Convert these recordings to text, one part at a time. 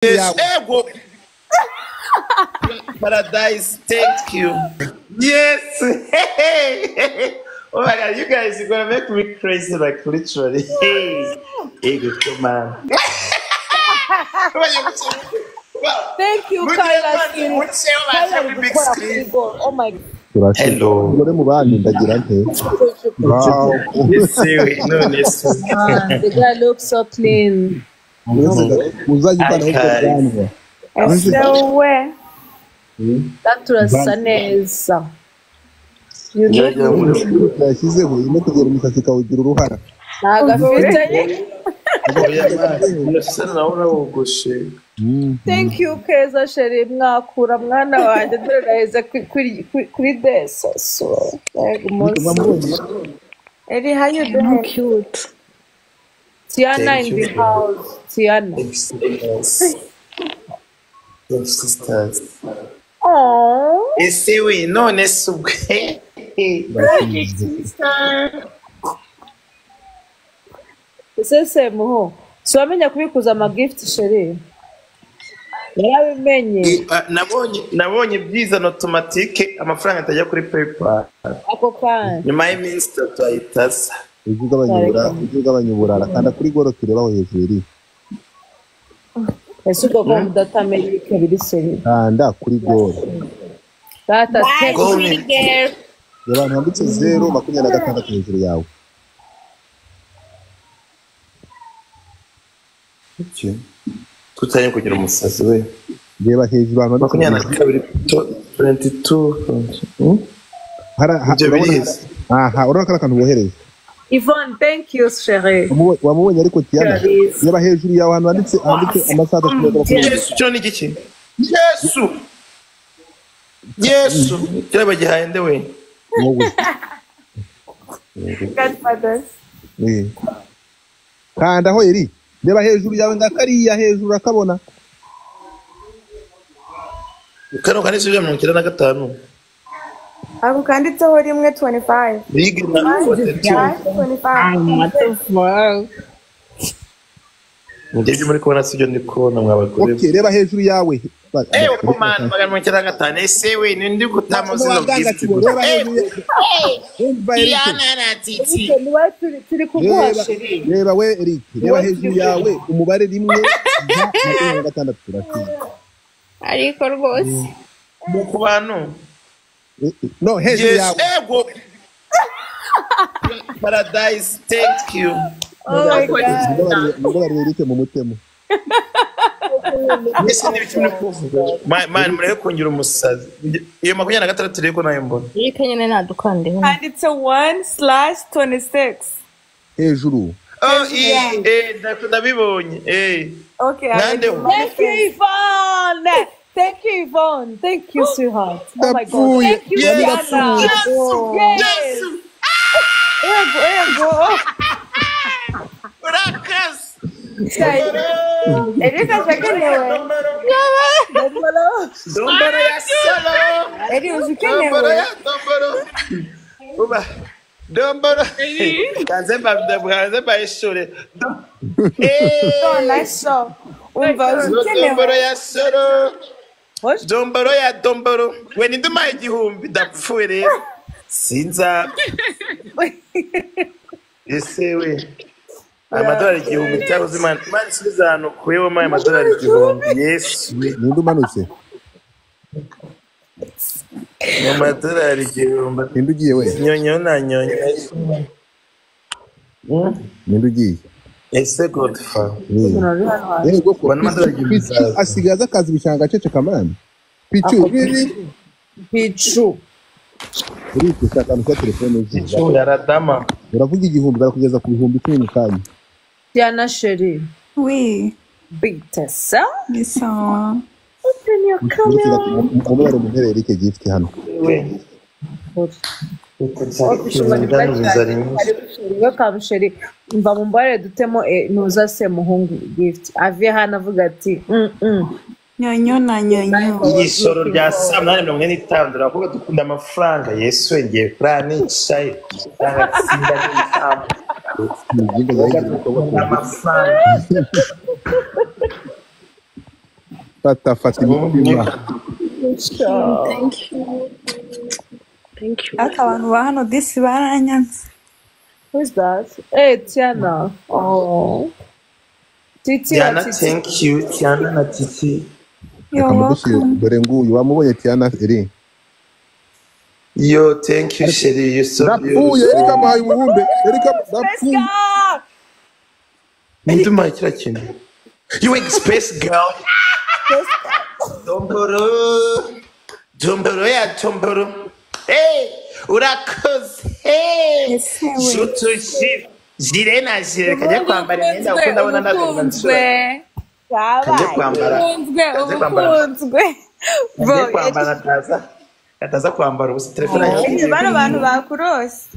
Yes, ego. Paradise, thank you. Yes. Oh my God, you guys, you're gonna make me crazy, like literally. Hey, ego, come on. Thank you, Carla. Oh my God. Hello. Wow. Yes, no, yes. The guy looks so clean. So where? That turasa neza. You look Thank you, Keza Sheri. Mwakura mwana wanjye turaheza kuri desa. So, Eddie, how you doing? Cute. Tiana in the house. Tiana. Sisters. Aww. Esse we no nesu. Ese muho. So amenya kubikuza ama gift Sheri. Yarabimenye. Nabonye byiza automatique amafaranga atajya kuri PayPal. Ako kan. Nyuma y'iminsi 3 ahitasa. Ugabanya uburara kandi kuri goro tureba aho hejuru. Ese uko mudatamenye kabiri Sheri. Nda kuri goro. Data abantu handitse 026 hejuru yawe. Iki? Tutanye kugira umusazi we. Reba hejuru abantu handitse 22. Aha, urabona kantu bohereza. Yvonne, thank you, Sheri. Wamubonye ariko Tiana. Reba hejuru yawe abantu handitse amasaha 10. Yesu cyo ni giki? Yesu. Kiraba gihaye ndewe. Godfather. Kanda ho iri. Reba hejuru yawe ndakariya hejuru akabona. Kano kanise bya 95. Ako kanditseho rimwe 25. Big na 25. Ndebye muri kubona sibyo ndi kubona mwabagore. Okay, reba hejuru yawe. Komanda magana 95 ese we ndi gutamuzi no gift. Turi kuguha Sheri. Reba we Eric, reba hejuru yawe umubare rimwe 6 turasize. Ariko rwose. Mu kubantu. No, hejuru yawe. Ego. Paradise, thank you. Oh my God. Ndabari Eric mu mutemo. Ese ni bikimwe kuvuga. Man mureke kungira umusazi. Iyo 26 reko nayo mbona. Yike nyene nadukande. And it's a 1/26. Hejuru. Oh, ndabibonye. Okay. Nande. Thank you, Yvonne. Thank you, Yvonne. Thank you, sweetheart. Oh my God. Thank you, Tiana. Yes. Ego. Urakas. Erika shakenewe. Domboro ya solo. Eri uzikenewe. Uba. Domboro. Kanzemba ishuri. So nice show. Domboro ya solo. Domboro. We ni nduma igihumbi dapfuye rero. Sinza. Ese we. Amadolari igihumbi cyabuze imana sizano kuyeho ma amadolari igihumbi. Yes. Ninde umanutse? Amadolari igihumbi. Ninde ugiye we? Nyonyo na nyonyo. Ninde ugiye? Ese Godfather. Yego ko asigaza akazi bishanga cece kamani. Pichu. Uri kushaka mu telefone Pichu yaradama. Uravuga igihumbi barakugeza ku bihumbi 10 mu kanya. Tiana Sheri. Oui. Bita sa. Ni sawa. Open your camera. Umubare muherere Eric gift hano. Welcome Sheri. Mva mumbare dutemo nuza se muhungu gift. Avye hana avuga ati Nyonyo na nyonyo. Isoro rya 8:45 uravuga dukunda amafaranga. Yesu ngiye plan chay. Amafaranga. fata imitima ariko abantu ba hano disi baranyanze. Who's that? Hey, Tiana. Oh. Titi Tiana, Titi. thank you. Tiana na Titi. You're welcome. dore nguyu wamubonye Tiana eri Yo, thank you, Sherry. You're so napfuye beautiful. Erika muhaye umubumbe Erika napfuye Ninduma kira kintu. You ain't space girl. Tomboro. Tomboro ya tomboro. Hey, urakoze. Hey. Ese we. Shutushi. Jirena jire kajya kwambara imyenda uko ndabona ndakumansura. Kajya kwambara. Ubukunzwe. Kajya kwambara ataza kwambara ubusa telefone yanjye. Bano bantu bakurose.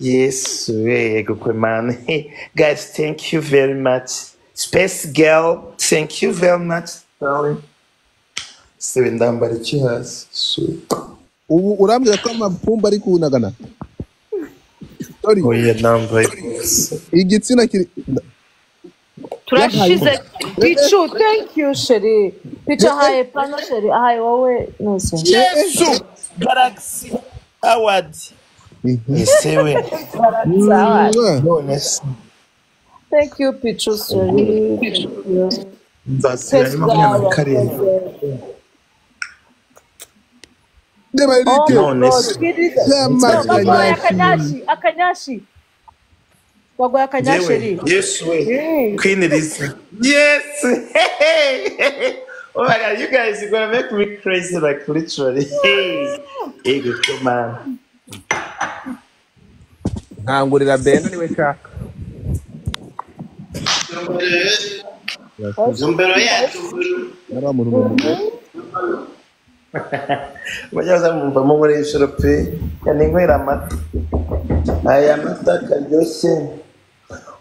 Yes, yego kwe man. Hey, guys, thank you very much. Space girl, thank you very much. Darling. Sewe ndambara iki hasi. ubu urambwira ko amapumba ari kunagana sorry Oya nambaye. igitsina kiri Turashize. Pichu, thank you, Sherry. Pichu, hi, Pano, Sherry. Hi, wowe. No, sir. Yesu Galaxy Award. Sewe. Bonus. Thank you, Pichu, Sherry. Nzasira mu karere. ndeba Erike Bonus. Akanyashi. Wagoya akanyasheri. Yes, way. Queen Elizabeth. Yes. Oh my God, you guys are gonna make me crazy, like literally. Hey, good man. nkangurira Beno niwe nshaka Zumbero yacu. nari umuntu Bajaza mumva muri ishoro pe. Yaninkwera amata. Aya mata karyoshye.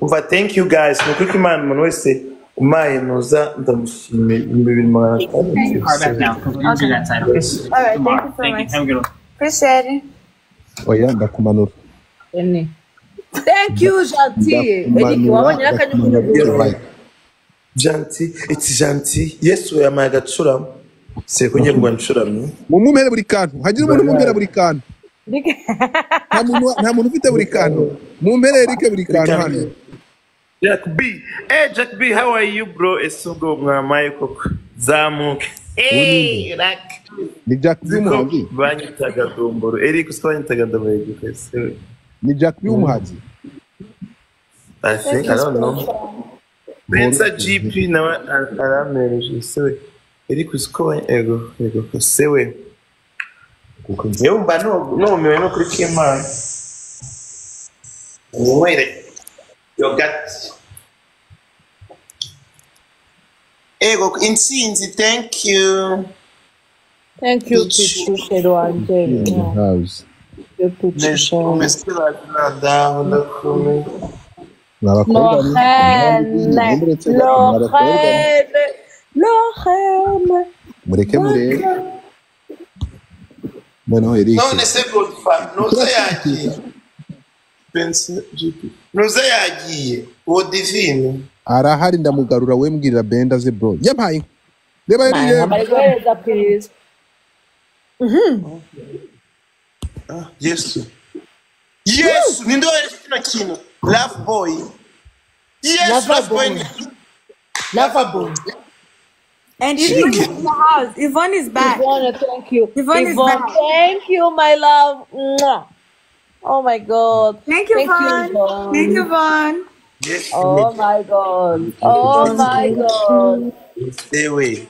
Umva, thank you guys. Nukuko Imana umuntu wese umaye nuza ndamushimiye 2000. Back now, because we didn't do that side. Okay. All right, Tomorrow. thank you so much. Have a good one. Appreciate it. oya ndakumanura Thank you, Janti. Erike, wabonye akanyugunyugu. Janti, it's Janti. Yesu yamaye agacuramo. Seko ngiye ngo ncuramye. mumumpere buri kantu hagira umuntu umumpera buri kantu nta muntu ufite buri kantu mumpere Erike buri kantu hano Jack B. Hey, Jack B, how are you, bro? Esugo mwamaye koko. Zamuke. Hey, rak. ni Jack B umuhanzi Banyitaga domboro. Eric usiko banyitaga domboro kwese. ni Jack B umuhanzi I think I don't know. Benza GP na aramereje sewe. Eric usiko ego sewe. Kuko nyumva no miwe no kuri Kimana. Mwere. Yogat. Ego insinzi, thank you. Thank you, Pichu, Sherry wanje. house Pichu, Sherry. Umesema nada ndakumi. Lorraine. mureke murebe noneho Erike None se Godfa, nuza yagiye. Benza GP. Nuza yagiye. Uwo divine. arahari ndamugarura we mbwirira Benda ze bro yampaye reba Erike Amarigoreza, please. Yesu. Yesu, ninde waje kino kintu? Love boy. Yes, love boy. Lovable. And Yvonne is in the house. Yvonne is back. Yvonne, thank you. Yvonne is back. Thank you, my love. Mwah. Oh my God. Thank you, Vaughn. Yvonne. Thank you, Vaughn. Yes. Oh my God. Oh my God. Sewe.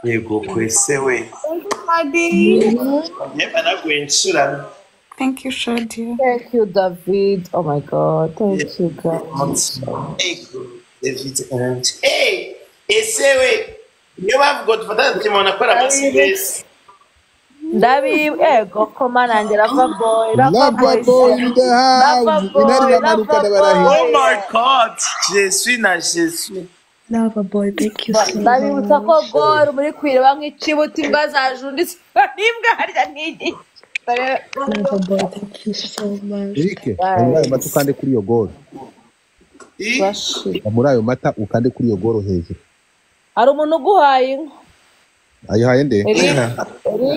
Yego kwesewe. Thank you, Paddy. Yeba nagwenshura. Thank you, Shadia. Thank you, David. Oh my God. Thank you, guys. Ego. David and hey, esewe. Niyo bavuga tufata timona kora amasibesi. Ego koma nanjye Lava boy. Lava boy in the house intare namanuka ndabarahiye Oh my God. Je suis. Lava boy, thank you so much. ndabibutsa ko goro muri kwireba nk'ikibuti imbwa zajunditse n'imbwa harya n'igi. Lava boy, thank you so much. Erike muri ayo mata ukande kuri iyo goro muri ayo mata ukande kuri iyo goro hejuru hari umuntu uguhaye inka ayihaye nde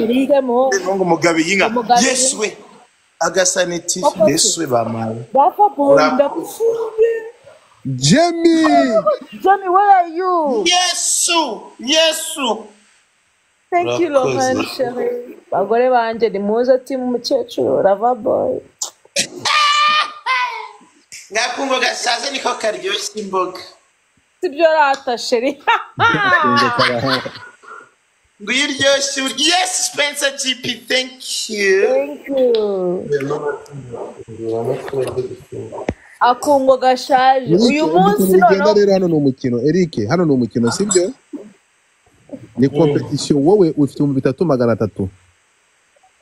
Eric mu ngo mugabe yinka yeswe agasaniti yeswe bamawe Papa boy ndapfuye Jamie where are you yesu thank you Laurent chérie bagore banje ni muze ati umukecuru Lava boy ngakungo gashaje niko karyoshye imboga sibyo rata chérie ngo iryoshye yes Spencer GP thank you akungo gashaje uyu munsi none rero hano ni umukino Eric hano ni umukino sibyo ni competition wowe ufite 3,300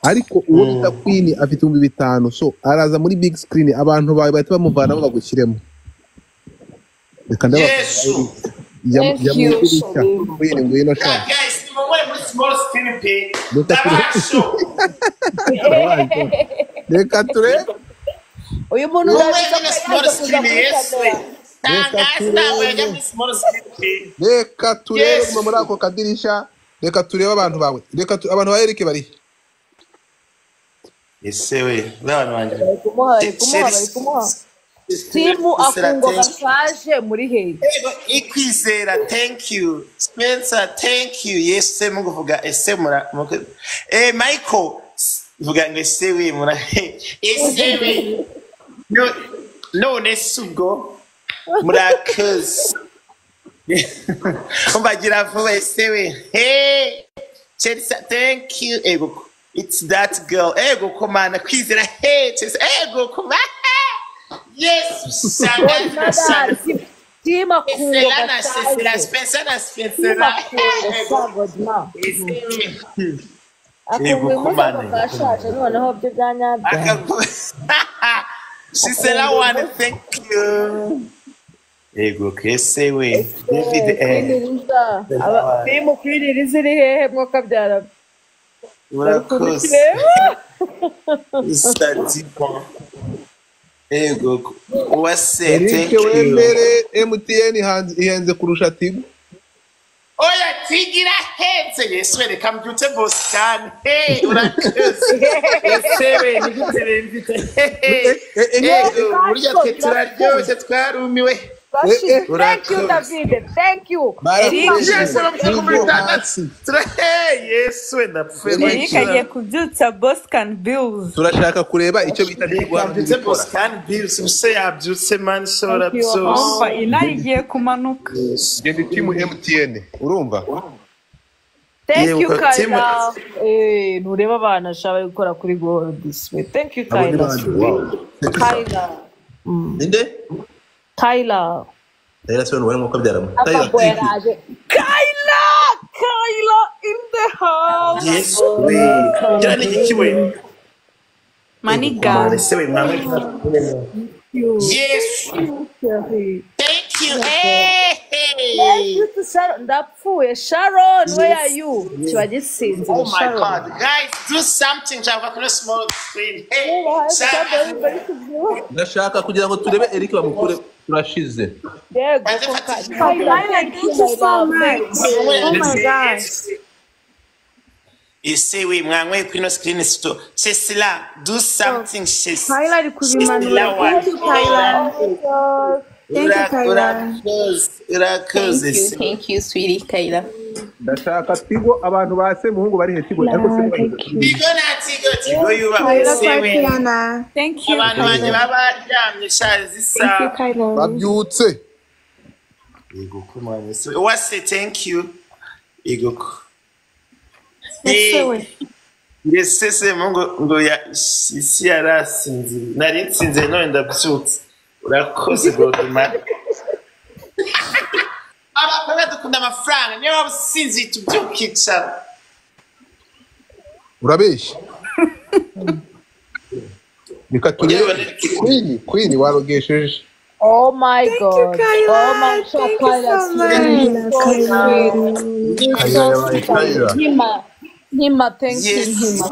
ariko uwo bita Queen afite 5,000 so araza muri big screen abantu bawe bahita bamuvanamo bagushyiremo reka Yesu yamukirisha Queen ngwino sha guys ni mwe muri small screen pay reka turebe uyu muntu reka turebe muri ako kadirisha reka turebe abantu bawe abantu ba Eric bari yesewe n'abantu banje kumuha timu akungo gashaje muri hehe ikwizera thank you Spencer thank you yese mu kuvuga ese mura Michael vuga ngo esewe mura esewe none sugo murakoze umbagira vuba esewe hey Chelsea thank you ego it's that girl ego komana kwizera hey Chelsea ego komana yes sana tima kungo Spencer akungo komana gashaje noneho byo byanyabya she said I want to thank you ego kese we David timu kwiririza iri hehe mwaka byara urakoze isatipa ego uwase thank you wembere MTN ihenze kurusha Tigo oya tigira henze yeswe reka mbyutse boss cyane hey urakoze yesewe nigutebe mvite ego burya twe turaryoshye twarumiwe thank you David thank you yesu Eric agiye kubyutsa Boscan Bills turashaka kureba icyo bita Boscan Bills use yabyutse man shora byose inari igiye kumanuka genda timu MTN urumva thank you Kayla nureba abana shaba gukora kuri goal this way thank you Kayla inde Kayla sio wale mwaka byaramo Kayla in the house yes we jani kikiwe Maniga yes thank you ndapfuye Sharon where are you kibagisinze oh my god guys do something java kuri small screen hey ndashaka kugira ngo turebe Eric bamukure turashize yego oh my god isewe mwankwe kuri screen sto Cecilia do something Cecilia highlight kubimanura thank you sweetie Kayla ndashaka Tigo abantu base muhungu bari he Tigo ariko Tigo yuba sewe thank you abantu banje babaryamye shazi sa babyutse yego kumanye wase thank you yego yes sese ngo ya isi yarasinze nari nsinze none ndabyutse urakoze goduma abakora dukunda amafaranga niyo babusinzi tubyukicara urabeshya bika turebe Queen warogesheje oh my god oh my Kayla Hima thank you Hima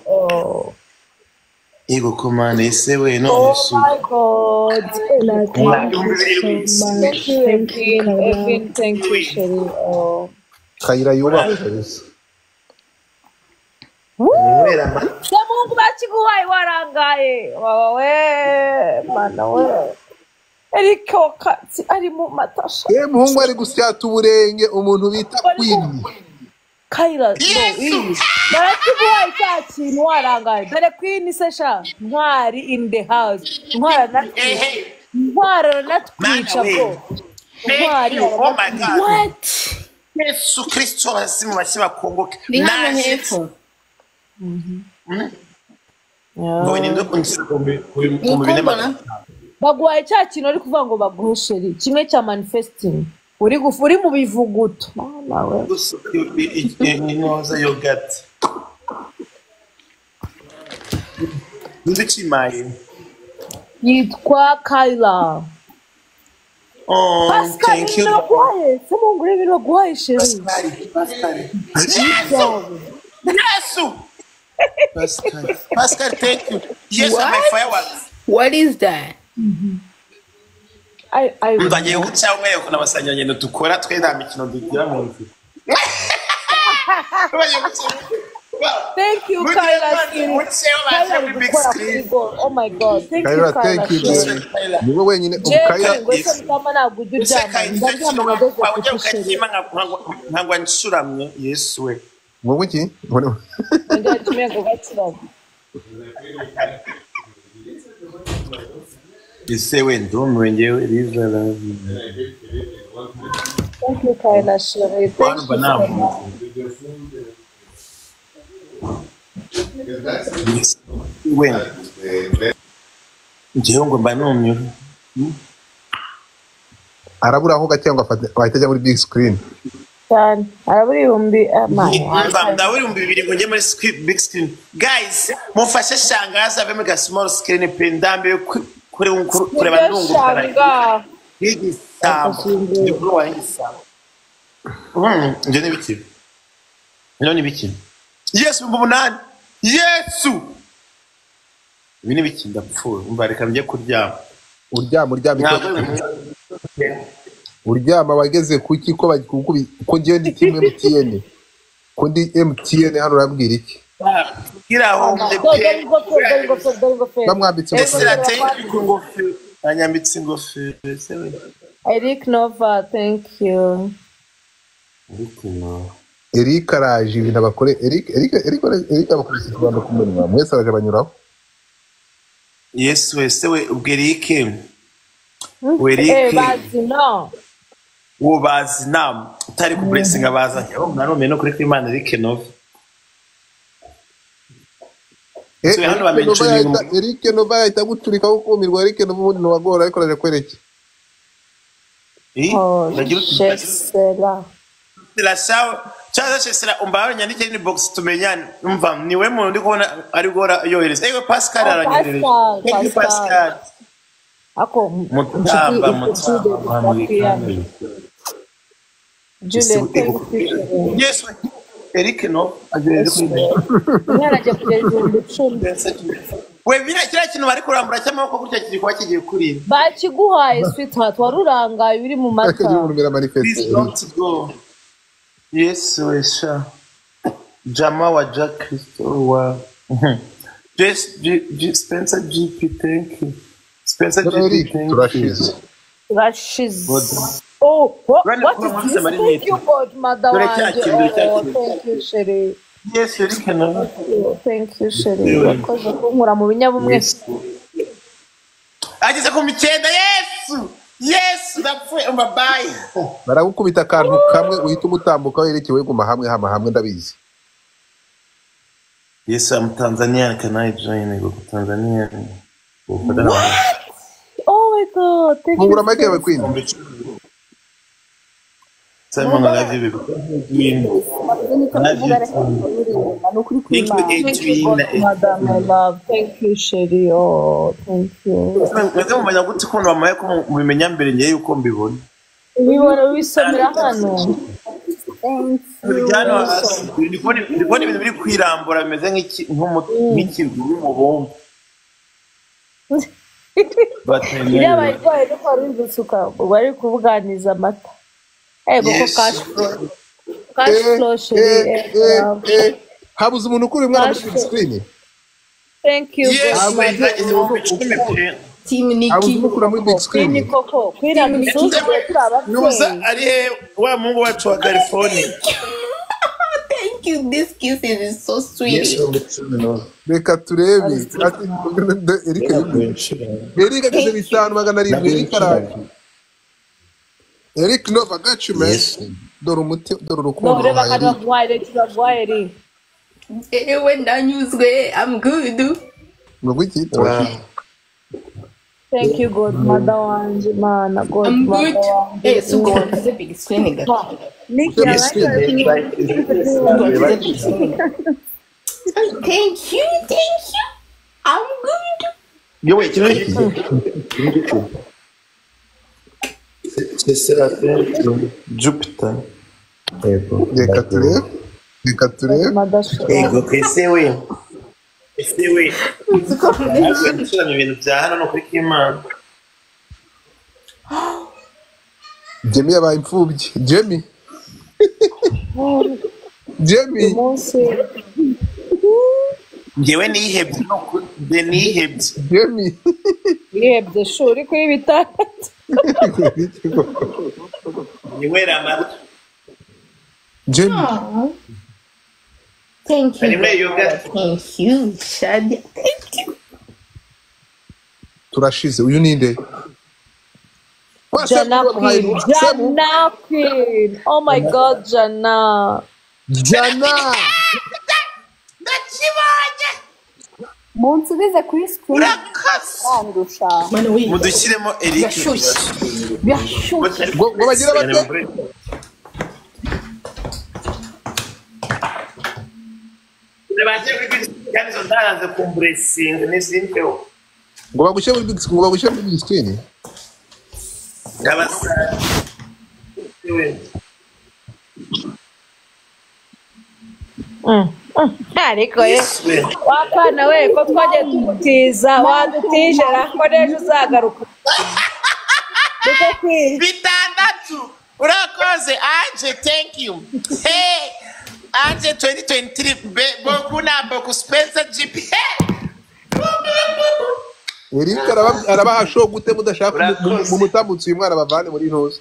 oh Ego komane ese we no Oh yesu. my God. Thank you so much. Thank you, Thank you, Evelyn. Kayla. Evelyn, thank you, Sherry. Oh. Kayira yubaha kabisa. Mwera ma. Mungu bakiguhaye warangaye. Wawe mana we. Eriko katsi ari mu matasha. Muhungu ari gusyata uburenge umuntu bita Queen. Kayira no iyi. Barakiguhaye cya kintu warangaye. Dore Queen se sha ntwari in the house. Ntwara natwica. Ntwara natwica ko. Ntwari. Oh my God. What? Yesu Kristo basimu bashiba kongoke. Ni hano hepfo. Ngo ni ndo kunshira mu Ukubona? Baguhaye cya kintu ari kuvuga ngo baguhe Sherry. Kimwe cya manifesting. Uri mu bivuguto. Nawe. Inoza yogurt. Ndichimaye. Yitwa Kayla. Oh, thank you. Baguhaye. Se Mungu rebe baguhaye Sherry. Pascal. Pascal, thank you. Yes, What? my fireworks. What is that? I Mbagiye guca umwe kuna basanya ngendo dukora twe nta mikino dugira mu nzu. Thank you, Kayla. Oh my God. Thank you, Kayira, Kayla. thank you baby. Niwe wenyine Kayira. Ntabwo nsuramye Yesu we. Wowe ki? Ese we ndumiwe ngewe Liza love. Thank you, Kayla. Sherry. Thank you. We. Ngewe ngo mba numye. Arabura aho gake ngo afate wahita ajya muri big screen. Cyane. Arabura ibihumbi Ndabura 2,000 ngo njye muri big screen. Guys, mufashe shangaza ave mu small screen pe ndambe kureba ndungukana. Nje ni biki? Nino ni biki? Yesu mbunani. Yesu. Ibi ni biki ndapfuye. Umva reka njye kuryama. Uryama wageze kuki ko ko ngiye ndi team MTN. Ko ndi MTN hano urabwira iki? Kiraho Bamwambitse ingofero. Anyambitse ingofero. Eric Nova, thank you. Eric araje ibintu abakore Eric abakoresha Rwanda kumenwa mwese araje banyuraho. Yesu wese we ubwerike. Bazina. Wo bazina utari ku blessing abazanye. Oh mwarome no kuri Imana Eric Nova. Eric Nova yahita guturika ko kumirwa Eric Nova ubundi wagora ariko araje kwereke. Shesela. La sawa. Chaza shesela umbaye nyandike ni box tumenyane. Umva niwe muntu ndi kubona ari gora yohereza. Ewe Pascal aranyohereza. Thank you Pascal. Ako mutamba. Julian, thank you. Yes. Eric no. Naraje kugeza we bira kira kintu bari kurambura cyamako gutya kiri kwa kigiye kuri. Bakiguhaye sweetheart warurangaye uri mu mata. Yes, Wesha. Jama wa Jack Crystal wa. Just Spencer GP, thank you. Spencer GP, thank you. Rashiz. Oh, what is this? Thank you, God, Madam. Thank you, Sherry. Yes, Sherry can. Thank you, Sherry. Because kunkura mu binyabumwe. Ageze ku mikenda Yesu. Yes, ndapfuye umbabaye. Baragukubita akantu kamwe uhita umutambuka werekewe guma hamwe ndabizi. Yes, I'm Tanzanian. Can I join? Go to Tanzania. What? Oh my God! Thank you. Mungura make yawe Queen. Simon, I love you, baby. Madam, I love. Thank you, Sherry. Oh, thank you. Mwese mumenya gute ko wamaye ko mubimenya mbere ngiye yuko mbibona. Ubibona wisomera hano. Thank you. Ndibona ibintu biri kwirambura bimeze nk'umubumbe. iriya bayirwaye no kwa ruzusuka bari kubuganiza amata ego ko cash flow shiri habuze umuntu ukuri umwana muri big screen. thank you Team Nikki. Habuze umukura muri big screen. Queen koko Queen adusuze nuza ari wa mungu wacu wa California. Thank you. This kiss is so sweet. Reka turebe ati Eric akaze bitanu magana arindwi Eric araje. Eric Nova got you man. Dore umuti dore urukundo. no reba kana wire kibagwaye ri When ndanyuzwe, I'm good. ngo gwiki thank you God mother wanje mana God I'm good. mother So go to the big screen again. Nikki Thank you. I'm good. Yo, wait, c'est ça, Jupiter. reka turebe mother Ego, ese we. Ntabwo ibintu bya hano no kuri Kimana. Jamie yabaye imfubyi Jamie umunsi Ngewe nihebye. Jamie yebye shuri kuri bitandatu Niwera amata. Jamie Thank you. Anyway, you got Thank you, Shadia. Thank you. turashize uyu ninde Jana Queen oh my God Jana Munsubize kuri screen. Andusha. mudushyiremo Eric. ngo bagira bate ngo bagushyire muri big screen ariko wakana we ko twagiye tumutiza wadutijera ko n'ejo uzagaruka bitandatu urakoze anje thank you hey anje 2023 boku Spencer GP Eric arabaha show gute mudashaka mu mutambutse uyu mwana bavane muri ntuzi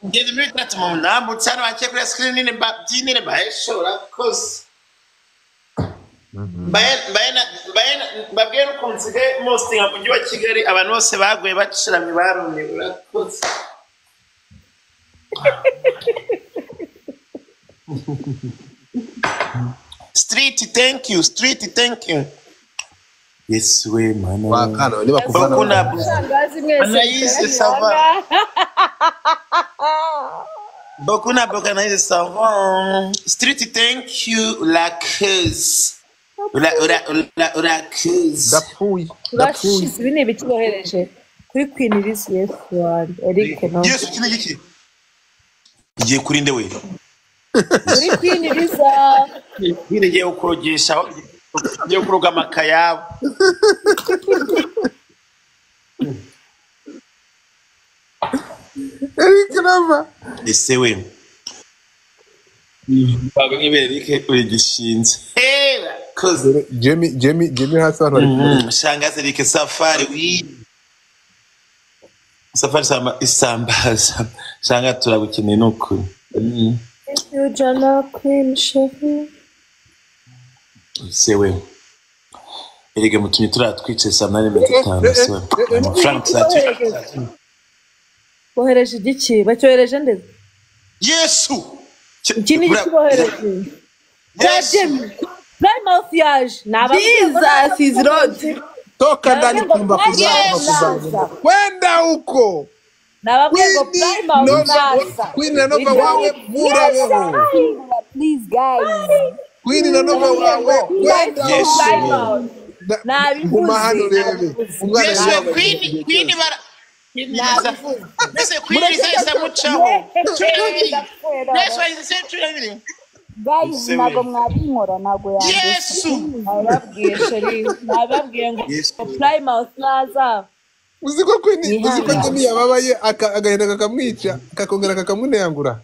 ngeze muri 3 mu nambutse hano bake kuri screen nine babyinire baheshora kose babwira ukuntu nsigaye mostinga mu mujyi wa Kigali abantu bose baguye baciramye barumye urakoze Street thank you yes we man wakana niba kuvana shangazi mwese sava Bokuna Bokana savant Street thank you la cause la cause urashize ibi ni ibiki bohereje kuri Queen Liz yes one Eric no yes kino giki igiye kuri nde we kuri Queen Liz ngiye ukurogesha ngiye kuroga amakayabo Eric Nova ese we bago ngibere Eric uyigishinze cause Jamie hasa bari shangazi Eric safari wi safari isambaza shanga turagukeneye nuko you Jana Queen Chef sewe erega mutumye turatwice saa 8:05 so amafaranga tuzatwika bohereje igiki bacyohereje ndeze Yesu iki ni igiki bohereje Jamie Plymouth yaje Jesus is Lord. toka ndani kumba kuzama kwenda huko nababwiye ngo Plymouth naza Queen Nova wawe murabeho please guys Queen Nova wawe kwenda Plymouth nabivuze hano rebe umwana Yesu Queen bara Nese Queen isa mucaho Yesu isa century guys ntago mwabinkora ntago yandusha nababwiye sheri nababwiye ngo Plymouth naza uziko Jimmy yababaye agahenda kakamwica kakongera kakamuneyangura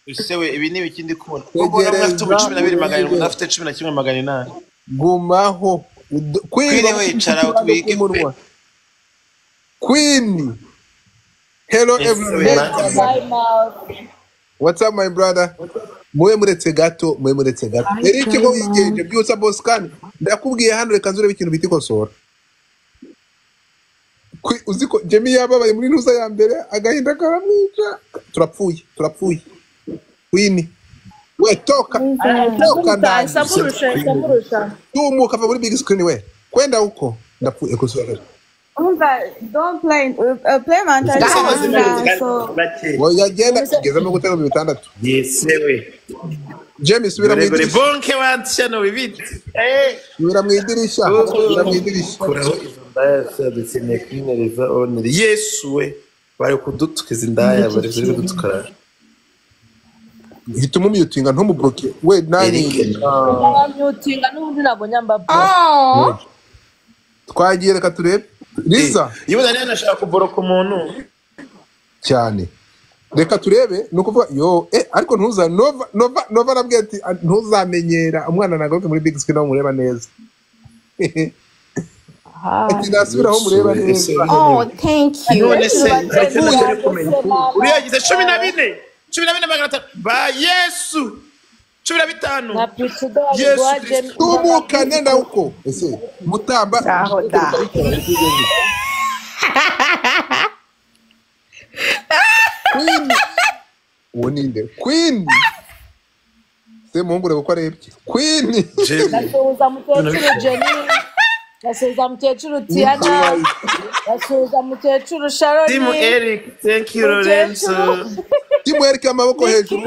Usewe ibi ni bikindi kubona ubwo afite 12,700 udafite 11,800 gumaho Queen we icara utwike Queen hello everyone what's up my brother muwe muretse gato Eric ngo yigenje byusa Boscan ndakubwiye hano reka nzure ikintu bitikosora uziko Jimmy yababaye muri ntuza ya mbere agahinda karamwica turapfuye Queen we toka samurusha tumuka va muri big screen we kwenda uko ndapfuye kusora Don't play Manchester. So yagenda kugezamo gutera mu bitandatu yesewe James subira mu idirisha bonke wantshyano bibiti subira mu idirisha kuraho izo ndaya sadutsinye kwinereza onere Yesu we bari kudutukiza indaya bari kudutukara hituma umuyutinga ntumubloke we nani mutinga n'ubundi ntabwo nyamba twagiye reka turebe Liza yibuza rero nashaka kuboroka umuntu cyane reka turebe nukuvuga yo ariko ntuza Nova nabwiye ati ntuzamenyera umwana nagaruke muri big screen aho mureba neza ati nasubiraho mureba neza thank you. none se uriyagize 14 ba Yesu 15 na pichudo waje tumukane na uko ese mutamba Queen woninde Queen se muhungure ko arebye Queen nasuza mukecuru Jenny nasuza mukecuru Tiana nasuza mukecuru Sharon Team Eric thank you Lorenzo Team Eric amaboko hejuru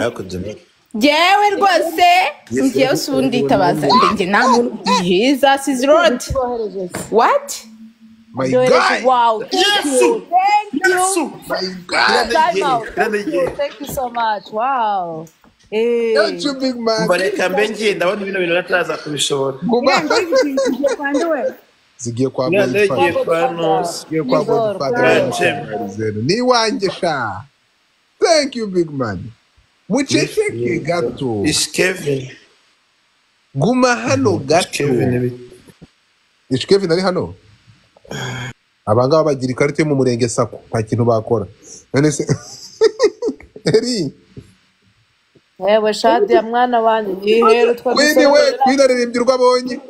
Jewe rwose ngiye usundi tabaza ndenge namu Jesus is Lord. What? my God Wow, thank you. my God Thank you so much. Wow. Hey. thank you big man bareka mbengiye ndabona ibintu nataraza kubishobora zigiye kwa ngiye kwa nos zigiye kwa Godfather ni wanje sha thank you big man muchecheke gato is Kevin guma hano gato is Kevin ari hano abangaba bagira ikarite mu murenge sako nta kintu bakora none se eri Ewe shadi ya mwana wanjye yihero Queen we Queen aririmbirwa abonye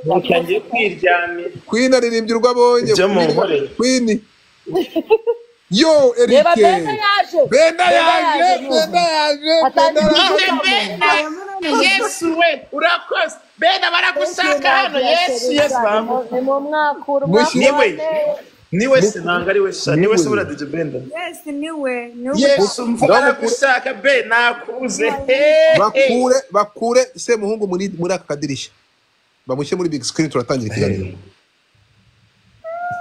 ngiye kwiryamira Queen aririmbirwa abonye Queen yo Eric Reba Benda yaje. Yesu we urakoze Benda baragusaka hano Yesu mama ni mu mwaka niwe se nanga ari we sha niwe se bura DJ Benda Yes, niwe. Yesu mvugana gusaka be nakuze bakure se muhungu muri aka kadirisha bamushe muri big screen turatangira ikiganiro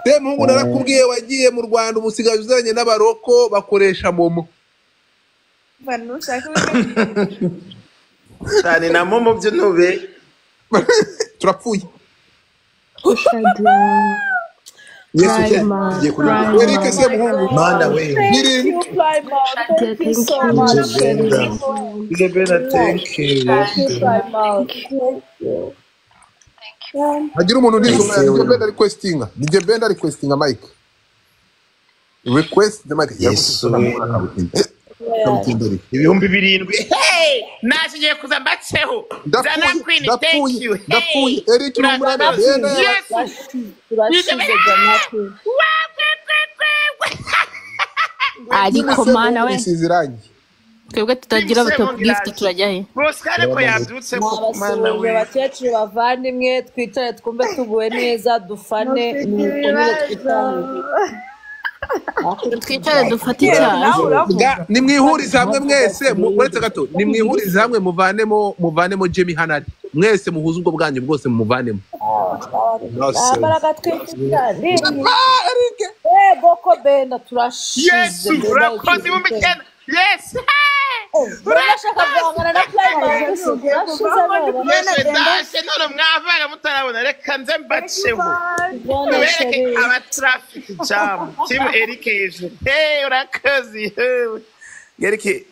se muhungu narakubwiye wagiye mu Rwanda umusigaje uzanye n'abaroko bakoresha momo cyane na momo byo nube turapfuye Yesu kiye kuri Eric se muhungu manda we Thank you so much. Benda thank you Hagira umuntu ndizumana DJ Benda requestinga DJ Benda requestinga Mike request the Mike Yesu ibihumbi 7 naje kuza mbatseho zana Queen thank you ndapfuye Eric n'umwana Benda Ariko mana we isizirangi twebwe tutagira top gift turajya he Boscan ko yabyutse ku mana we abakecuru bavandimwe twitare twumve tuguwe neza dufane twicare dufate icyaha nimwihurize hamwe mwese muretse gato nimwihurize hamwe muvanemo Jimmy Hanari mwese muhuze ubwo bwanyu bwose mumuvanemo abaraga twitare Boko Benda turashize Yesu urakoze mu mikena Yes urashaka guhangana na Flyman gusa urashize none mwavaga mutarabona reka nze mbaceho tubereke aba traffic jam team Eric hejuru urakoze Eric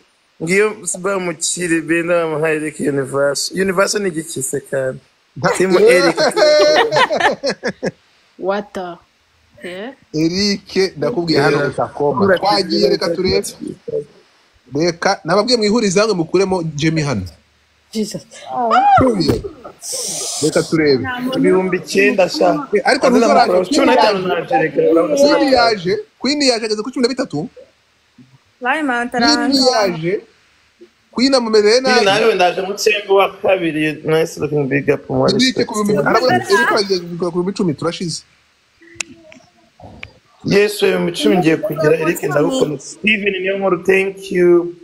ngiyo siba mukire benda mu Eric Universe ni gikise kandi team Eric what Eric ndakubwiye hano utakoma twagiye reka turebe reka nababwiye mwihuriza hamwe mukuremo Jamie hano Jesus reka turebe 9,000 sha ariko Queen yaje ageze ku 13 yaje Queen amumereye nabi nawe ndaje mu cembo wa kabiri nice looking big up mu Eric ku 10 turashize Yes, mu 10 ngiye kugira Eric ndagukunda Steven niyo nkuru thank you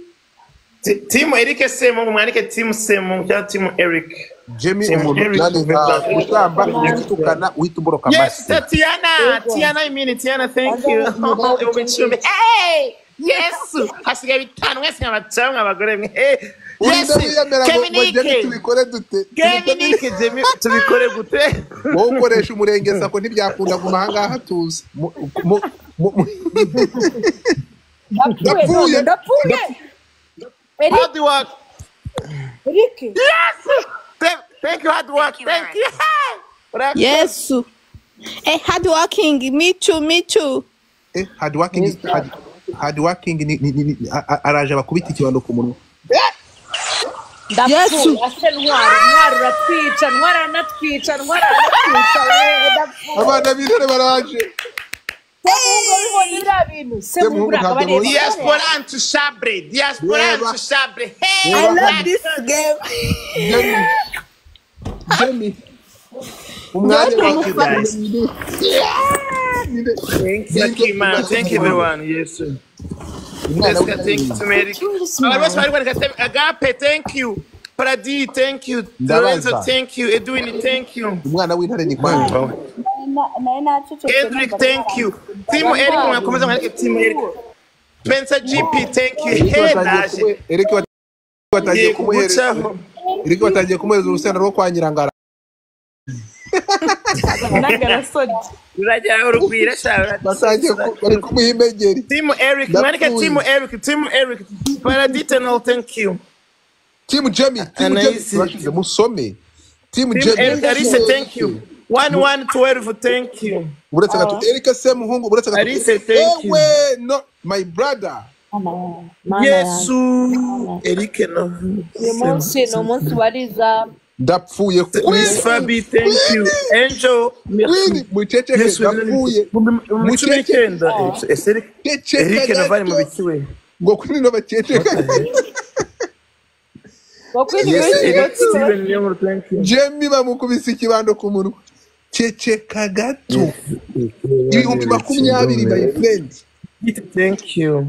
team Eric Semo mwanike team Semo cya team Eric Jamie umuntu nani gusamba utukana uhita uboroka masi Yes Tiana I mean Tiana thank you hey yes hasigaye bitanu mwese nk'abatanga abagore mwe yes Keminike tubikore dute Keminike Jamie tubikore gute wowe ukoresha umurengeza ko ntibyakunda gumanga hatuze ndapfuye hard work Eric yes thank you hard work thank you yes hard working me too hard working ni araje bakubita ikibando ku munwa ndapfuye ase ntwari uratwica abana birere baraje Diaspora to Sabre hey I love this game Jamie thank you man thank you everyone yes let's get thank you to Mary Agape thank you Pradi thank you Lorenzo thank you Edwin thank you umwana w'intare ni kwanga Kendrick thank you team Eric mwakomeza mwanike team Eric Spencer GP thank you hey naje Eric watagiye kumuhereza Eric watagiye kumuhereza urusenda rwo kwa Nyirangara nagara sodi urajya urugwira cyane basagiye bari kumuhimegeri team Eric mwanike team Eric Paraditenal thank you team Jamie musome team Jamie Arise thank you 1112 thank you uretse gato Eric Semuhungu uretse gato Arise thank you no my brother Yesu Eric no umunsi wariza ndapfuye Miss Fabi thank you Angel muceceke ndapfuye muceceke Eric no bari mu bikiwe ngo kuri no baceceke Jamie bamukubise ikibando ku munwa ceceka gato 2020 my friend thank you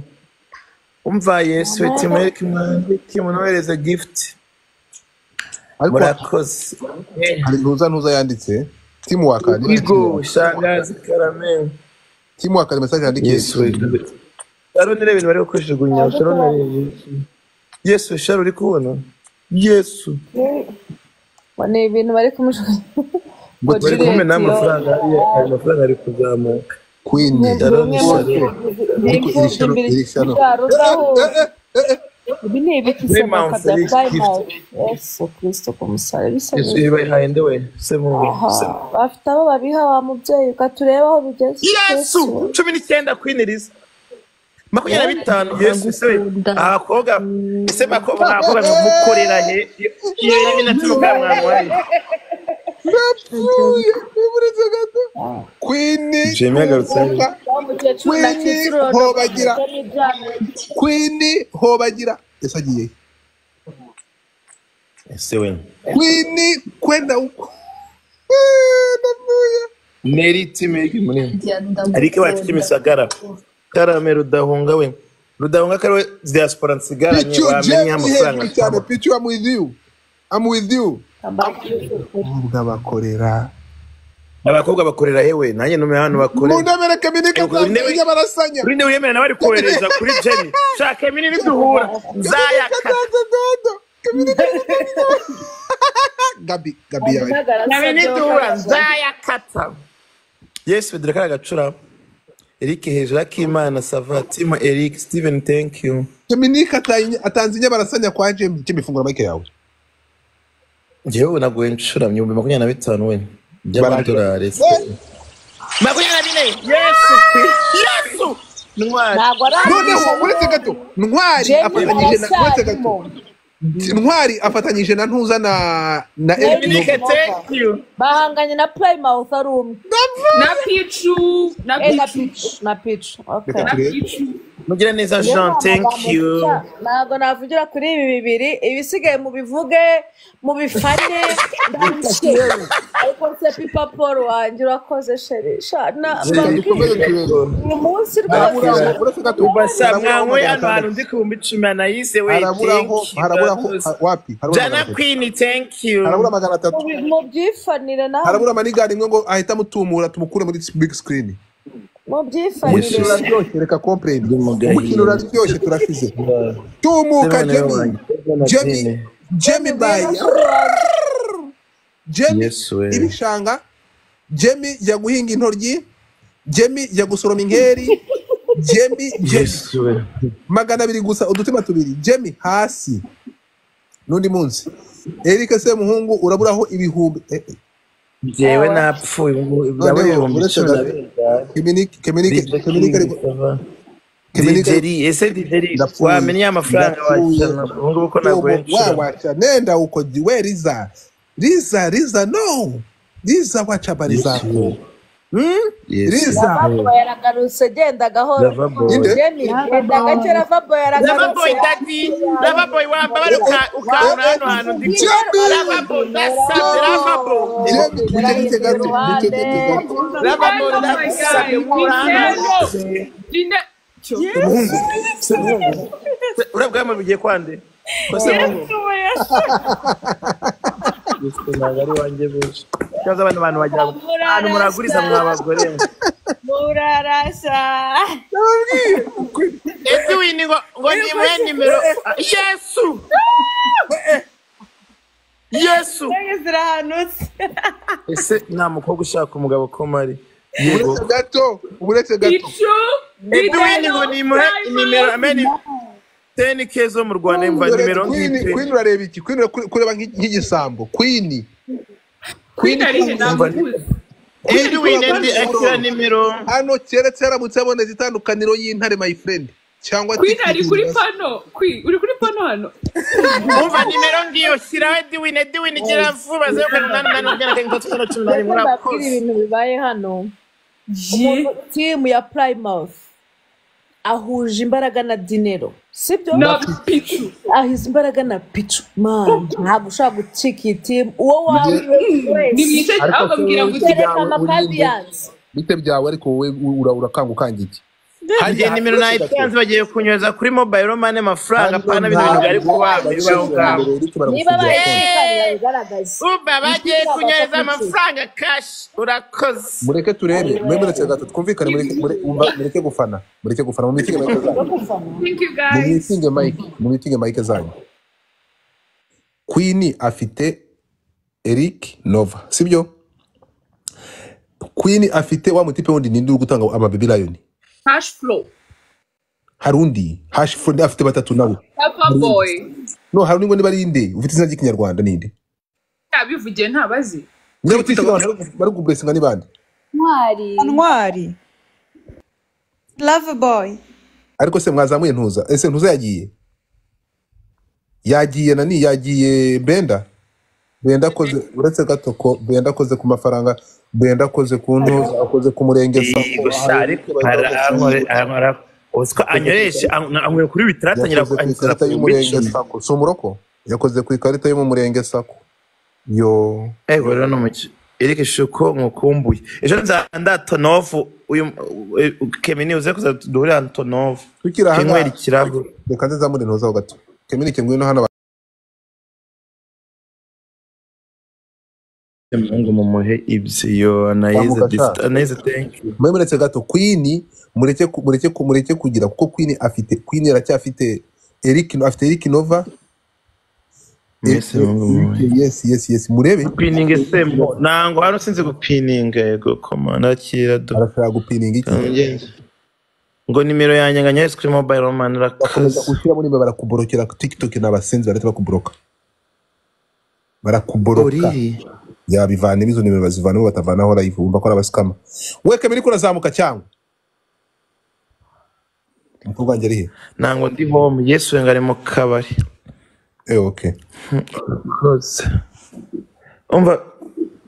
umva Yesu Eric mwana kimunohereza gift murakoze ntuza yanditse timu wakandi Igo shangazi caramel timu wakandi message yandikiye Yesu Sharon ibintu bari gukoresha gunya Sharon Yesu Sharon uri kubona Yesu wane ibintu bari kumujugunya bari kumwe n'amafaranga ari kuzamuka Queen ibi ni ibikisema bya Yesu Kristo kumusara Yesu yibaye ndewe bafite abo babiha wa mubyeyi ukatureba aho bigeze Yesu 19 Queen Elisa 25 Yesu se abakobwa ese bakobwa mukorera he iyo y'inaturuka mwanwaye Queen hobagira esagiye ese we Queen kwenda uko Neri timeki munini ariko bafite imisagara Karame Rudahunga we Rudahunga kare diaspora nsigara nye bamenye amafaranga cyane picture I'm with you ubwa bakorera abakobwa bakorera hewe nanjye nume hano bakore mundabere Keminike azanye barasanya urinde wiyemera nawe ari kohereza kuri Jenny shaka Kemini niduhura nzayaka Gabi yawe Kemini niduhura nzayakata yes vedra kara gacura Eric hejura k'Imana sava timo Eric Steven thank you Keminike atanze inye barasanya kwa Jemmy kimifungura make yawe jewe nagoye nshura 2025 we by'amadolari Yesu ntwari noneho uretse gato ntwari afatanyije na ntuza na Eric thank you bahanganye na Plymouth ari umwe na Pichu okay mugira neza Jean thank you ntabwo navugira kuri ibi bibiri ibisigaye mu bivuge mu bifanye ndabishye ariko se Pipa Paul wanjye urakoze sherisha na uyu munsi rwose ubasa mwankwe abantu ndi ku 10 anayise we haraburaho wapi Jana Queen thank you harabura 300 mu byifanire nawe harabura manigari imwe ngo ahita mutumura tumukure muri big screen mu byifanire uraryoshye reka complain umukino uraryoshye turashize tumuka Jemmy by Jemmy ibishanga Jemmy ya guhinga intoryi Jemmy ya gusoroma inkeri Jemmy 200 gusa udutima tubiri Jemmy hasi nundi munsi Eric se muhungu uraburaho ibihumbi jewe napfuye Keminike ese Dijeri wamenye amafaranga wacana ngo uko wacha nenda uko we Riza no Riza wacha bariza ko Riza yaragarutse genda gahoro Jemmy genda gake Lavaboy yaragarutse Lavaboy wambaruka ukana hano ndi Lavaboy urabwa mu bigiye kwande kose mungu nagari wanje bose cyaza abantu bajya hano muraguriza mwabagore murarasha Edwin ngo ni mwe nimero Yesu zirahanutse ese nta mukobwa ushaka umugabo ko mari uretse gato Edwin ngo ni mwe nimero ameni 10k zo mu Rwanda imva nimero ngipe Queen urareba iki Queen kureba nk'igisambo Queen ari namuzi Edwin ndi akira nimero hano keretse yaramutse aboneza itandukaniro y'intare my friend cyangwa ari kuri pano uri kuri pano hano umva nimero ngiyo shyira Edwin gira vuba zo kanana ibintu bibaye hano team ya Plymouth ahuje imbaraga na Dinero sibyo na Pichu ahize imbaraga na Pichu man ntabwo ushaka gucika iyi team uwo wawe ni mwice ahubwo mbwira ngo uterekana kandi yanze bite byawe ariko wowe urakanga ukangiki hagiye nimero nayitanze bagiye kunyoza kuri mobile money amafaranga pana bintu bari kubaga niba bayikanira bigaragaza uba bagiye kunyoza amafaranga cash urakoze mureke turebe mwemuretse gato twumvikane mureke gufana mu mitinge mike zanyu thank you guys mu mitinge mike zanyu Queen afite Eric Nova sibyo Queen afite wa mutipe wundi nindi uri gutanga amababy lion Hash flow harundi hash flow afite batatu nawe Papa boy no harundi ngo niba ari inde ufite izina ry'ikinyarwanda ninde yabivugiye ntabazi niba utishobora bari kublessinga ni bande Ntwari Lavaboy ariko se mwazamuye ntuza ese ntuza yagiye Benda koze uretse gato ko Benda koze ku mafaranga Benda koze ku ntuza akoze ku murenge sako Oscar anyoreshe amwe kuri bitaratangira ikarita y'umurenge sako so muroko yakoze ku ikarita yo mu murenge sako yo rero no muki Eric Shuko mukumbuye ejo nzanda Tonovu uyu Kemini uze kuza duhura Tonovu tukira hanga ikirago reka nza muri ntuza ho gato Kemini ngwino hano Mungu mumuhe ibyo anaize thank you. Muretse gato Queen mureke kugira kuko Queen aracyafite Eric Nova. Yes murebe Gupininga semo nango hano sinzi gupininga yego komanda kira do arashaka gupininga iki ngo nimero yanjye nganya Ice Cream Mobile Man bakomeza gushyira muri mbe barakuborokera TikTok n'abasenzi barete barakuboroka yabivana ibizo nimero bazivana batavanaho live umva ko abaskama weke biri kurazamuka cyangwa mukuru wanjye ari nango ndi home Yesu ngari mu kabari okay umva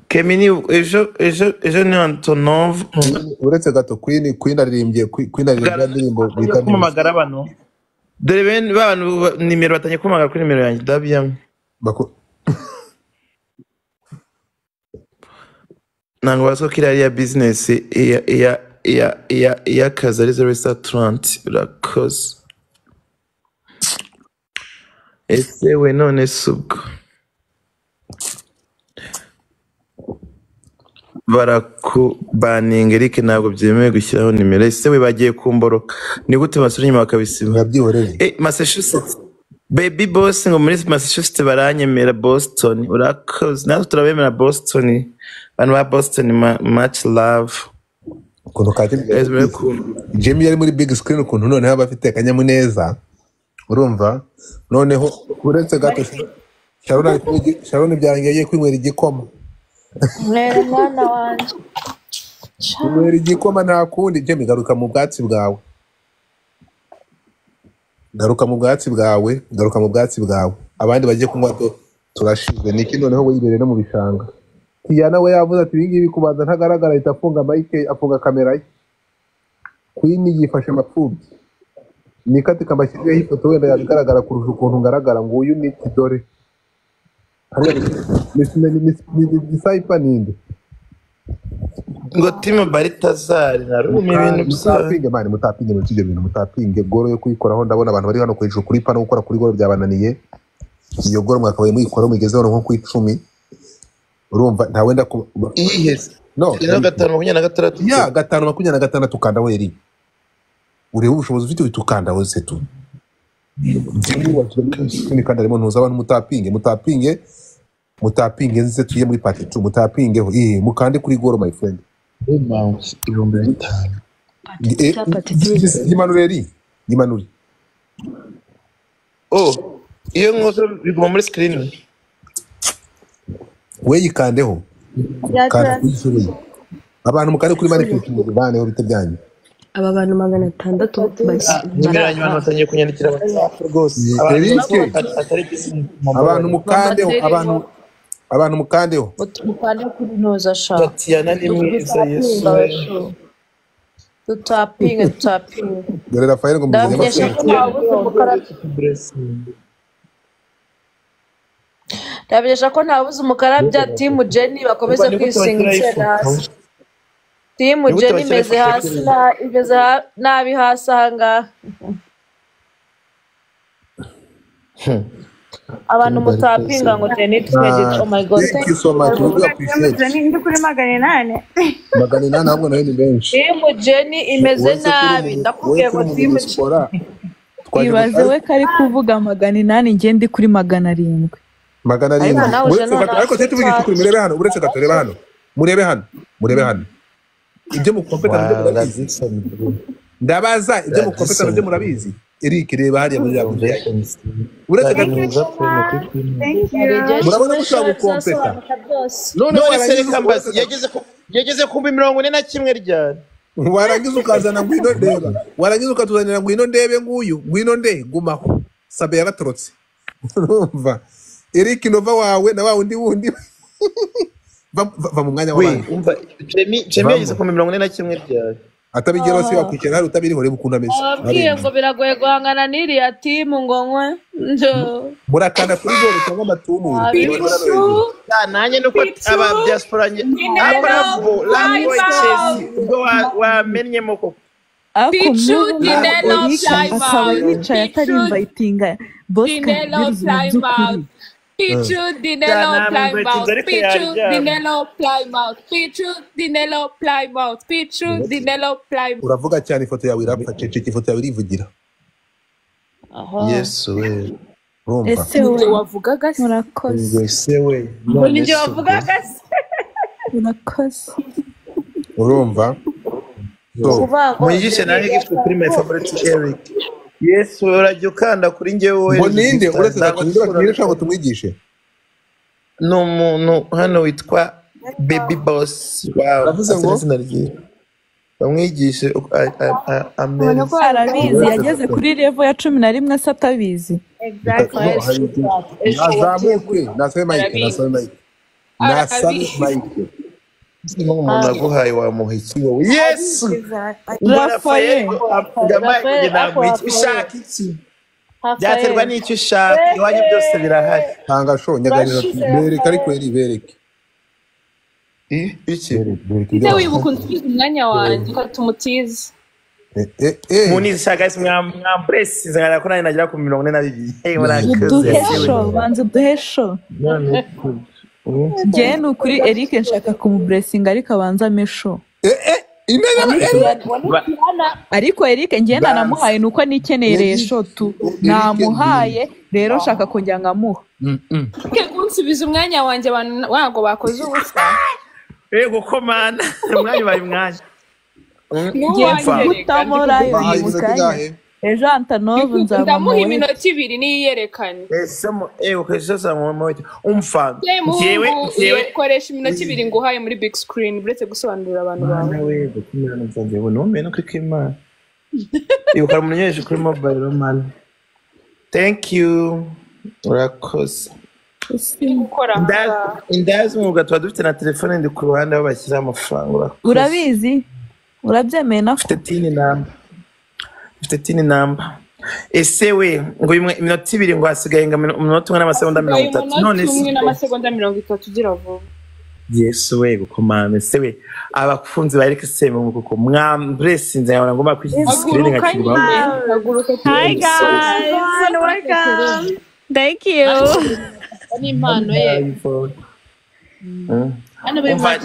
Kemini ejo ni Antonov uretse gato Queen aririmbye indirimbo bita kumamagara bano dore ben abantu nimero batanye kumagara kuri nimero yanjye dabyam nango baso kiri ya business ya kaza ari restaurant urakoze ese we none subwo barakubaninga Eric ntabwo byemewe gushyiraho nimero ese we bagiye kumboroka ni gute basura inyuma bakabisiba yabyihoreye Massachusetts baby boss ngo muri Massachusetts baranyemera Boston urakoze natwe turabemera Boston abantu ba Boston much love ukuntu Jamie yari muri big screen ukuntu noneho abafite akanyamuneza urumva noneho uretse gato Sharon byangiye kwinywera igikoma mwana wanje kwinywera igikoma nta kundi Jamie garuka mu bwatsi bwawe abandi bagiye kunywa turashize niki noneho we yibere no mu bishanga Tiana we yavuze ati ibingibi kubanza ntagaragara ahita afunga mic afunga kamera ye Queen yifashe mapfubyi nikati kamashyiriyeho ifoto wenda yagaragara kurusha ukuntu ngaragara ngo uyu ni Kidore ni Saipa ninde ngo Timo Baritazari narumye ibintu mutapinge mani mutapinge mu kije bintu mutapinge goro yo kuyikoraho ndabona abantu bari hano kwijuru kuri pano gukora kuri goro byabananiye iyo goro mwakabaye muyikora mugezeho nko ku 10 urumva nta wenda ku no 5:26 ya 5:26 kanda we eri urebe ubushobozi ufite bitukanda wose tu ni kanda remo ntuza abantu mutapinge nze tuye muri party 2 mutapinge ho mukande kuri goro my friend ibihumbi 5 yimanuri iyo nkozo biguma muri screen we yikandeho abantu mukande kuri manifest baneho bite byanyu aba bantu 600 basi nyimeranye abantu batangiye kunyandikira rwose abantu mukandeho mukande kuri ntoza sha Tatiana ni mwiza Yesu tutapinge dore Rafael ngo ndabijesha ko ntabuze umukarabya Team Jenny bakomeza kwisingitira Team Jenny imeze hasi nabi hasi ahangaha abantu mutapinga ngo Jenny twedit oh my god thank you so much we appreciate Jenny ndi kuri 800 ahubwo nawe ni benshi Team Jenny imeze nabi ndakubwiye ko Team ibaze we kari kuvuga 800 ngiye ndi kuri 700 ariko tuvuge kuri murebe hano uretse gato murebe hano ibyo mukompeta ndabaza ibyo mukompeta byo murabizi Eric reba hariya muri yabo uretse gato murabona ko ushaka gukompeta none warangiza yageze ku 41 ryari warangiza ukazana ngwino ndeba warangiza ukatuzanira ngwino ndebe ngwino nde gumaho sabe yaratorotse urumva Eric Nova wawe na wundi va mu mwanya wawe umva Jamie yageze ku 41 ryari atabigero si wakwikira hari utabiriho reba ukuntu ameze abwiye ngo biragoye guhangana n'iriya timu ngo nkwe murakanda kuri goro cyangwa amatumu nanjye nuko aba diaspora wamenyemo ko akaba yicaye atarimva itinga boss by'ukuri Pichu Dinello Plymouth. Pichu Dinello Plymouth. Pichu Dinello Plymouth. Pichu Dinello Plymouth. uravuga cyane ifoto yawe irapfa ceceka ifoto yawe irivugira Yesu we. urumva ese we wavugaga se murakoze Ese we. Ninjye wavugaga se. murakoze urumva so Muyigishe nanjye gift kuri my favorite Eric. Yesu urajya ukanda kuri njye wowe. ngo ninde uretse kugira ngo tumwigishe N'umuntu hano witwa Baby Boss. Wow. Uravuze ngo? Izina ryiza. Bamwigishe amazing. arabizi yageze kuri level ya 11 asa atabizi nazamuke nasabe Mike Umuntu aguhaye wamuha iki wowe? Yesu. Rafael Ushaka iki? Byaterwa n'icyo ushaka. Iwanyu byose birahari. tanga sho nyagarira bereka ariko bereke Iki? ese wibuka unsubiza umwanya wanjye ko tumutize Muniza guys mwampress zangana ko nari nagira ku 42. uduhesho banza uduhesho njye ni ukuri Eric nshaka kumublessinga ariko abanza amesho ariko Eric njye nanamuhaye nuko nikeneye shotu namuhaye rero nshaka kongera ngamuha unsubiza umwanya wanjye abantu wago bakoze ubusa Ego komana umwanya bari mwanya. Gutamora yibukanye ejo Antonov ndamuha nzamuha iminota 2 niyerekane Samo keshasa mu umfa. Jewe koresha iminota 2 nguhaye muri big screen buretse gusobanurira abantu bawe Nawe gukumira nzanze no meno kwikima. Ibuka umunyeshe kuri mobile man. Thank you. Urakoze. gukora Indazi mu gato dufite na telefone ndi ku ruhande aho bashyira amafaranga. urabizi urabyemeye na Ufite tini namba. Ese we ngo iminota 2 ngo hasigaye umunota 1 n'amasegonda 30. None se n'amasegonda 30 ugira vuba. Yesu we gukomana. Ese we abakunzi ba Eric Semo kuko mwambresinze yabona ngoma kwishyira screen ngakirwa. Hi guys, welcome. Thank you. Ni impano ye.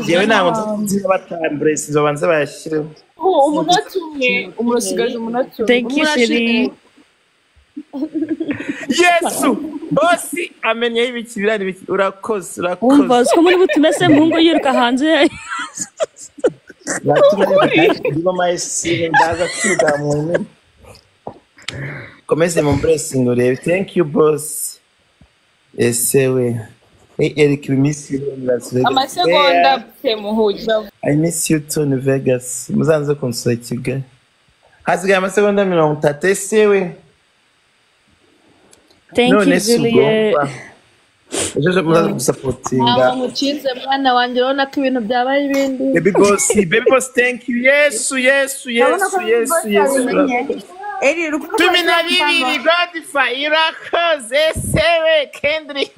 Yewe ntabwo nzi batambresi zobanza bayashyireho. Umunota umwe umusigaje umunota umwe. Thank you Shiri. Yesu bosi amenye ibiki birari biki urakoze umva uko muri butumese mungu yiruka hanze Ndiba maisi ndaza kwiga mu ntebe. Komeze mu blessing urebe. Thank you boss. Ese we. Hey Eric, we miss you in Las Vegas. Amasegonda muhujya. I miss you too in Vegas. Muzanze kunsura Kigali. Hasigaye amasegonda 30. Ese we. Thank you Juliet. Ejo muzaze gusupportinga. Mukize mwana wanjye urabona ko ibintu byabaye ibindi. Baby boss, thank you. Yesu. Tumi na bibiri Godfrey irakoze sewe Kendrick.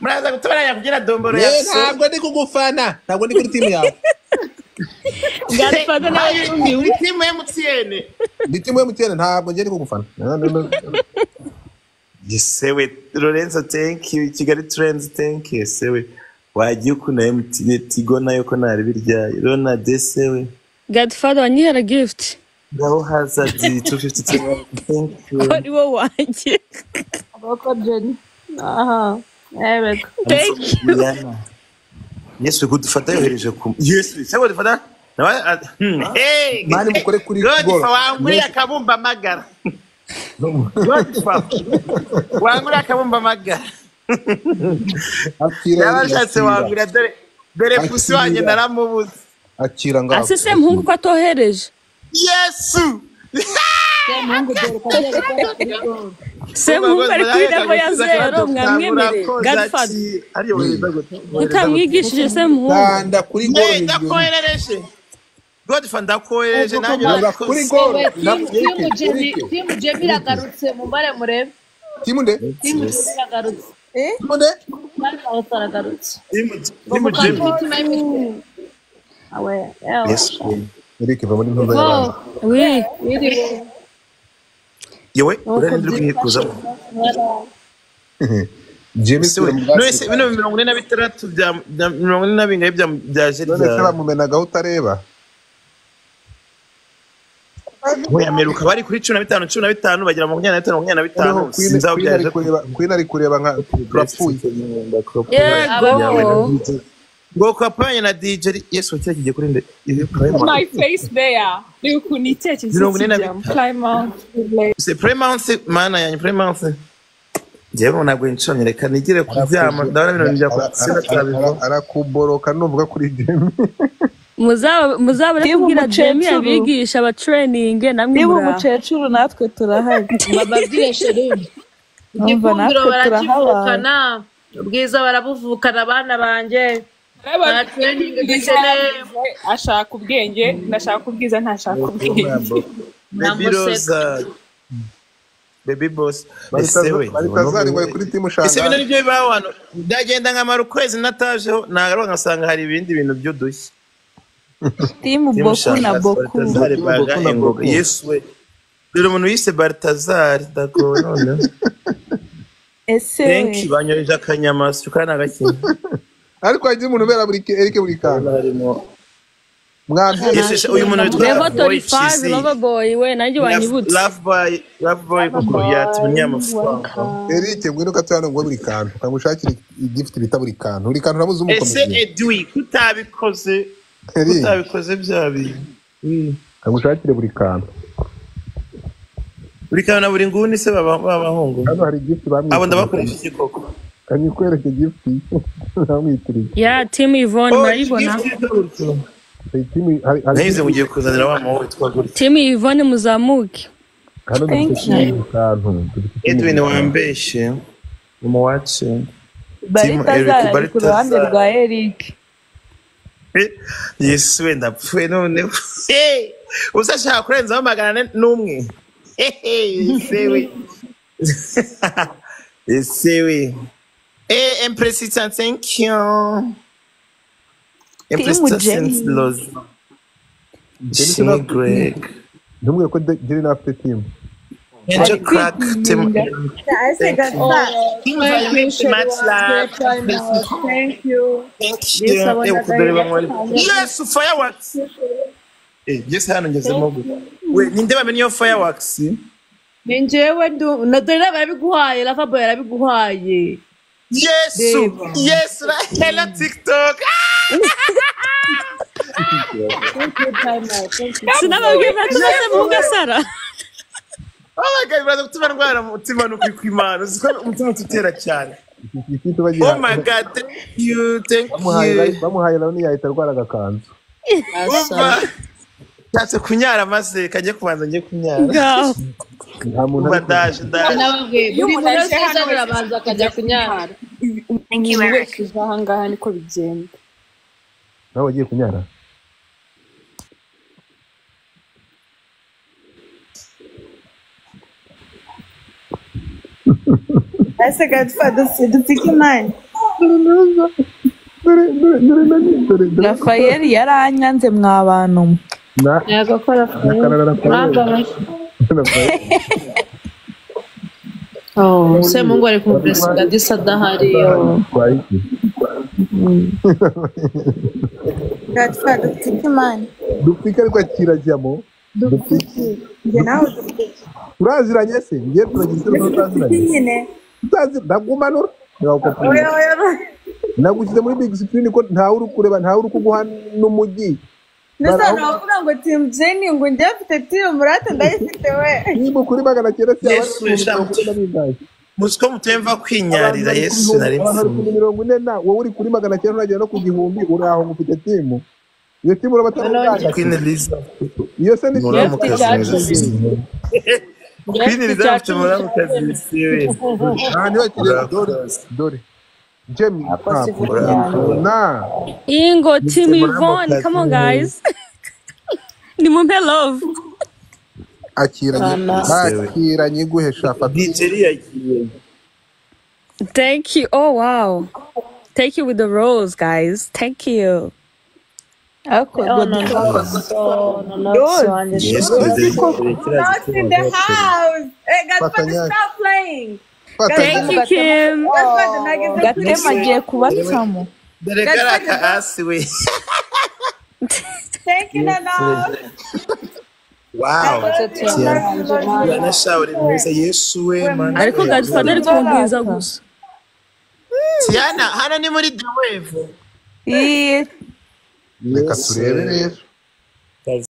Muraza gutoranya kugira domboro ya so. Ntabwo ndi kugufana. Ntabwo ndi kuri team yawe. Godfather nawe yumiwe. Team MTN. Ndi team ya MTN ntabwo ndi kugufana. Yesewe Lorenzo thank you. Kigali Trends thank you. Sewe wagiye kuna MTN Tigo nayo ko nari birya. Rona desewe. Godfather wanyihera gift. Ngaho haza 250 thank you. Ari wo wanje. Abako Jenny. Aha. Eric. Thank you. Yesu kudufata yohereje ku. Yesu se kudufata. Hey. Mani mukore kuri Godfrey wanguriye akabumba magara. Wanguriye akabumba magara. Yabashatse wangurira dore pusi wanjye naramubuze. Akira ngaho. Asese muhungu ko atohereje. Yesu. Se muhungu ari kuri level ya 0 mwamwemereye. Godfather. Utamwigishije se muhungu. Kanda kuri goro. Ndakoherereje. Godfrey ndakohereje nanjye kuri goro. Team Jemmy iragarutse mu mbare murebe. Team nde? Team Jemmy iragarutse. Team nde? Iragarutse. Team Jimmy. Awe. Yes. Eric va muri ntumba y'abantu. Oui. Yewe urarinde kuyikuza. James Nose bino 46 bya 40 bya Jerry. none se bamumenagaho utareba Yameruka bari kuri 15 bagira 25 sinzaho byaje Queen ari kureba nka rapfuye Yeah, ngo kwapanye na DJ Yesu kira kigiye kuri nde my face there. You could need to Plymouth. c'est Plymouth mana yanyu Plymouth jewe ntabwo ncomye reka nigire kuvyama ndabona bino njya kwa arakuboroka numvuga kuri James muzabure kubwira Jamie abigisha aba training namwe niba umukecuru natwe turahari bababwire sheri igikundiro barakivukana ubwiza barabuvukana abana banjye ashaka ubwenge ndashaka ubwiza ntashaka ubwenge Baby boss baritazari bari kuri timu shanga ese bino nibyo bibaho hano ndagenda nkamara ukwezi natajeho nagaruka ngasanga hari ibindi bintu by'udushya timu boku na boku Yesu we dore umuntu yise Baltazar dako none ese thank you banyoreje akanyama sukana gakina ariko hagiye umuntu bera buri Eric buri kantu harimo mwambi uyu muntu witwa Level 35 Lover Boy we nanjye wanyibutse Love boy kuko yatumye amafaranga Eric ngwino katano ngo buri kantu kamushakira igift bita buri kantu uramuze umukomeye ese Edwi kutabikoze byabi kamushakire buri kantu na buri nguni se babahungu hano hari gift bamwe abo ndabakoresha iki koko kanyikwereke gift namwitiriye ya Team Yvonne maribona naize mugiye kuzanira wa muwe twagura Team Yvonne muzamuke hano dufite kantu Edwin wambeshe umuwache Baritazari ku ruhande rwa Eric Yesu wenda pfuye none usashaka kurenzaho 101 Yesewe Empressita thank you Empressita los Greg ndumwe ko Jerry na afite team Angel crack team I got that. thank you Yes fireworks yes hano ngezemo we ninde bamenye yo fireworks ni njyewe dore barabiguhaye Lava Boy yarabiguhaye yes hello TikTok sinababwiye batuse mu gasara my god brother gutuma ndwara mutima no kwimana uziko umutima tutera cyane oh my god thank you bamuhaye nawe yahita rwara gakanzu Tatse kunyara maze kajye kubanza ngiye kunyara nta muntu badaje buri muntu wese arabanza akajya kunyara umuntu wese uza ahangaha niko bigenda nawe wagiye kunyara I got for the ticket man. Rafael yaranyanze mwa bantu yagakora se mungu ari kumpresa disa dahari Got for the ticket man. dupika ariko kirajyamo Dupiki. Genau dupiki. turaziranye se ngiye turagize Nyine. ndagumanura Oya. nagushyize muri big screen ko ntawe uri kureba ntawe uri kuguha n'umujyi Nasa navuga ngo team Jenny ngo njye afite team Murata ndayifite we. niba kuri 900 musiko mutemva kwinyarira Yesu nari mfite 40 na wowe uri kuri 900 unagera no ku gihumbi uri aho ngufite team iyo team urabatanga Queen Eliza iyo se ni Queen Eliza afite muramukazi serious niba kire dore Jamie na Ingo Team Yvonne come on guys ni mumpe love akiranye guhesha thank you oh wow thank you with the rose guys thank you Not in the house. Hey, guys, stop playing. Thank you, Kim. Gatema agiye kubatamo. Dore karaka asi we. Thank you, Nana. Wow. Yana shauri mwiza Yesu we man. Ariko Godfather ari kumubwiza gusa. Tiana, hano ni muri The Wave. Reka turebe rero.